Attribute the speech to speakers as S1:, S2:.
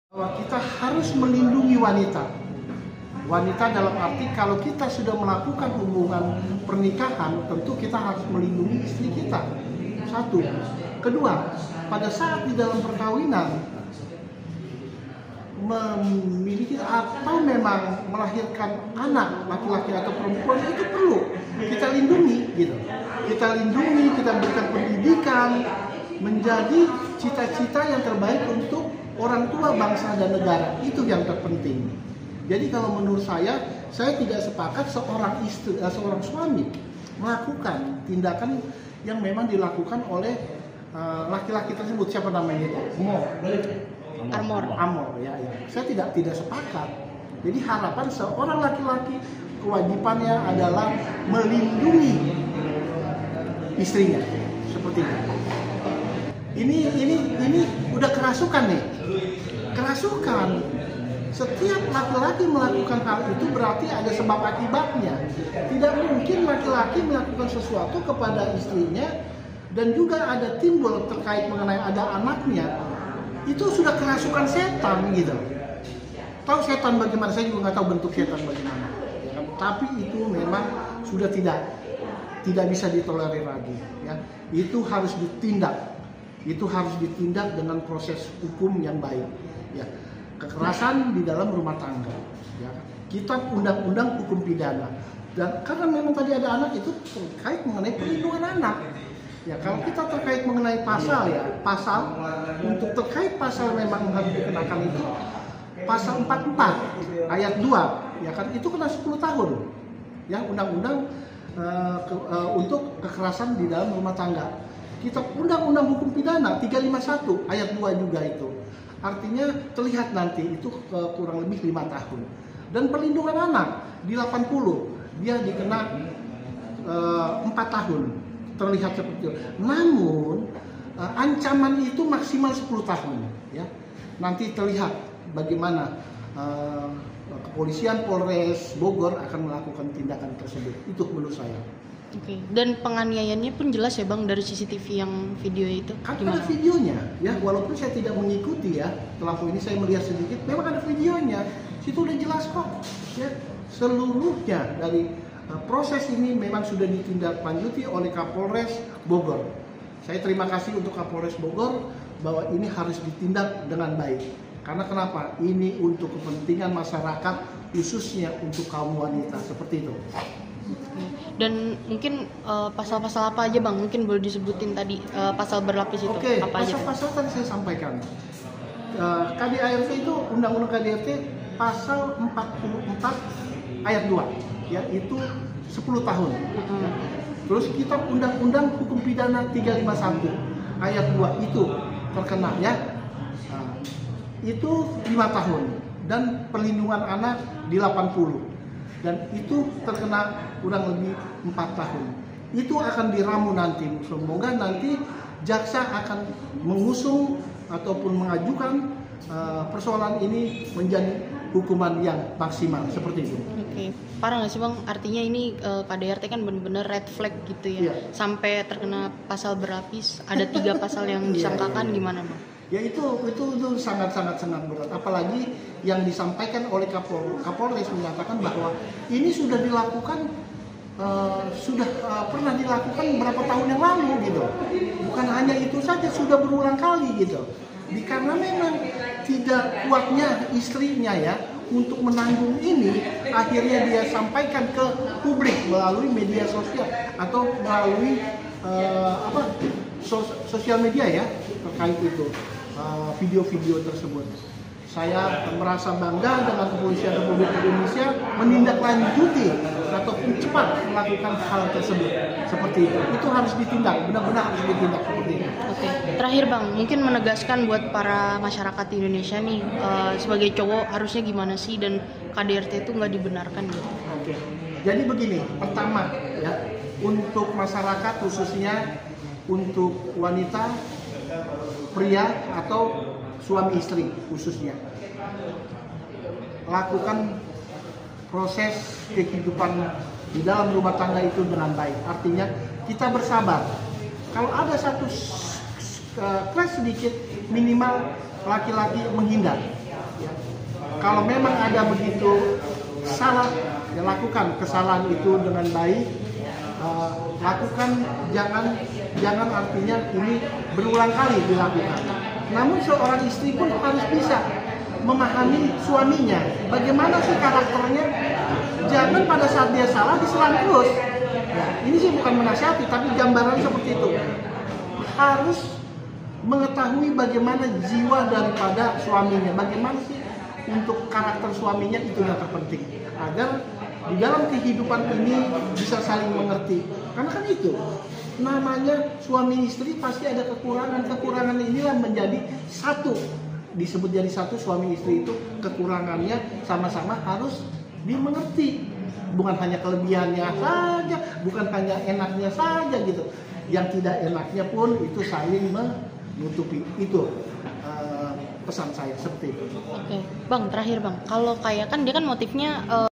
S1: Bahwa kita harus melindungi wanita. Wanita dalam arti kalau kita sudah melakukan hubungan pernikahan, tentu kita harus melindungi istri kita. Satu. Kedua, pada saat di dalam perkawinan memiliki atau memang melahirkan anak laki-laki atau perempuan, itu perlu kita lindungi gitu. Kita lindungi, kita berikan pendidikan menjadi cita-cita yang terbaik untuk orang tua, bangsa dan negara. Itu yang terpenting. Jadi kalau menurut saya tidak sepakat seorang istri, seorang suami melakukan tindakan yang memang dilakukan oleh laki-laki tersebut. Siapa namanya itu? Amor, ya. Saya tidak sepakat. Jadi harapan seorang laki-laki kewajibannya adalah melindungi istrinya, seperti itu. Ini udah kerasukan nih. Kerasukan. Setiap laki-laki melakukan hal itu berarti ada sebab akibatnya. Tidak mungkin laki-laki melakukan sesuatu kepada istrinya dan juga ada timbul terkait mengenai ada anaknya. Itu sudah kerasukan setan gitu. Tahu setan bagaimana? Saya juga nggak tahu bentuk setan bagaimana. Ya kan? Tapi itu memang sudah tidak bisa ditolerir lagi. Ya. Itu harus ditindak. Itu harus ditindak dengan proses hukum yang baik. Ya. Kekerasan di dalam rumah tangga. Ya. Kitab Undang-Undang Hukum Pidana. Dan karena memang tadi ada anak, itu terkait mengenai perlindungan anak. Ya, kalau kita terkait mengenai pasal untuk terkait pasal memang harus dikenakan itu pasal 44 ayat 2, ya kan, itu kena 10 tahun. Ya, undang-undang untuk kekerasan di dalam rumah tangga. Kitab Undang-Undang Hukum Pidana 351 ayat 2 juga itu. Artinya terlihat nanti itu kurang lebih 5 tahun. Dan perlindungan anak di 80 dia dikena 4 tahun. Terlihat seperti itu. Namun ancaman itu maksimal 10 tahun. Ya. Nanti terlihat bagaimana kepolisian Polres Bogor akan melakukan tindakan tersebut. Itu menurut saya.
S2: Oke. Dan penganiayaannya pun jelas ya Bang dari CCTV yang video itu.
S1: Kan ada videonya, ya. Walaupun saya tidak mengikuti ya, terlampau ini saya melihat sedikit. Memang ada videonya. Situ udah jelas kok. Ya. Seluruhnya dari proses ini memang sudah ditindaklanjuti oleh Kapolres Bogor. Saya terima kasih untuk Kapolres Bogor bahwa ini harus ditindak dengan baik. Karena kenapa? Ini untuk kepentingan masyarakat, khususnya untuk kaum wanita, seperti itu.
S2: Dan mungkin pasal-pasal apa aja Bang? Mungkin boleh disebutin tadi pasal berlapis itu.
S1: Oke,
S2: apa aja?
S1: pasal-pasal tadi saya sampaikan. KDART itu, Undang-Undang KDART pasal 44 ayat 2. Ya, itu 10 tahun. Ya. Terus Kitab Undang-Undang Hukum Pidana 351 ayat 2 itu terkena ya. Nah, itu 5 tahun dan perlindungan anak di 80. Dan itu terkena kurang lebih 4 tahun. Itu akan diramu nanti. Semoga nanti jaksa akan mengusung ataupun mengajukan persoalan ini menjadi hukuman yang maksimal seperti itu.
S2: Oke, parah nggak sih Bang? Artinya ini KDRT kan benar-benar red flag gitu ya. Sampai terkena pasal berlapis. Ada 3 pasal yang disangkakan, gimana Bang?
S1: Ya itu sangat berat. Apalagi yang disampaikan oleh Kapolres menyatakan bahwa ini sudah dilakukan pernah dilakukan beberapa tahun yang lalu gitu. Bukan hanya itu saja, sudah berulang kali gitu. Karena memang tidak kuatnya istrinya ya untuk menanggung ini, akhirnya dia sampaikan ke publik melalui media sosial atau melalui sosial media ya terkait itu video-video tersebut. Saya merasa bangga dengan Kepolisian Republik Indonesia menindaklanjuti ataupun cepat melakukan hal tersebut seperti itu. Itu harus ditindak, benar-benar harus ditindak seperti itu.
S2: Oke, terakhir Bang, mungkin menegaskan buat para masyarakat di Indonesia nih, sebagai cowok harusnya gimana sih dan KDRT itu nggak dibenarkan gitu.
S1: Oke, jadi begini, pertama ya, untuk masyarakat khususnya untuk wanita, pria atau suami istri khususnya, lakukan proses kehidupan di dalam rumah tangga itu dengan baik. Artinya kita bersabar. Kalau ada satu crash sedikit, minimal laki-laki menghindar. Kalau memang ada begitu salah, ya lakukan kesalahan itu dengan baik. Lakukan, jangan artinya ini berulang kali dilakukan. Namun seorang istri pun harus bisa memahami suaminya, bagaimana sih karakternya. Jangan pada saat dia salah diserang terus. Ya, ini sih bukan menasihati, tapi gambaran seperti itu. Harus mengetahui bagaimana jiwa daripada suaminya, bagaimana sih untuk karakter suaminya, itu yang terpenting, agar di dalam kehidupan ini bisa saling mengerti. Karena kan itu namanya suami istri pasti ada kekurangan inilah menjadi satu, disebut jadi satu. Suami istri itu kekurangannya sama-sama harus dimengerti, bukan hanya kelebihannya saja, bukan hanya enaknya saja gitu. Yang tidak enaknya pun itu saling menutupi. Itu pesan saya seperti itu.
S2: Oke, Bang, terakhir Bang, kalau kayak kan dia kan motifnya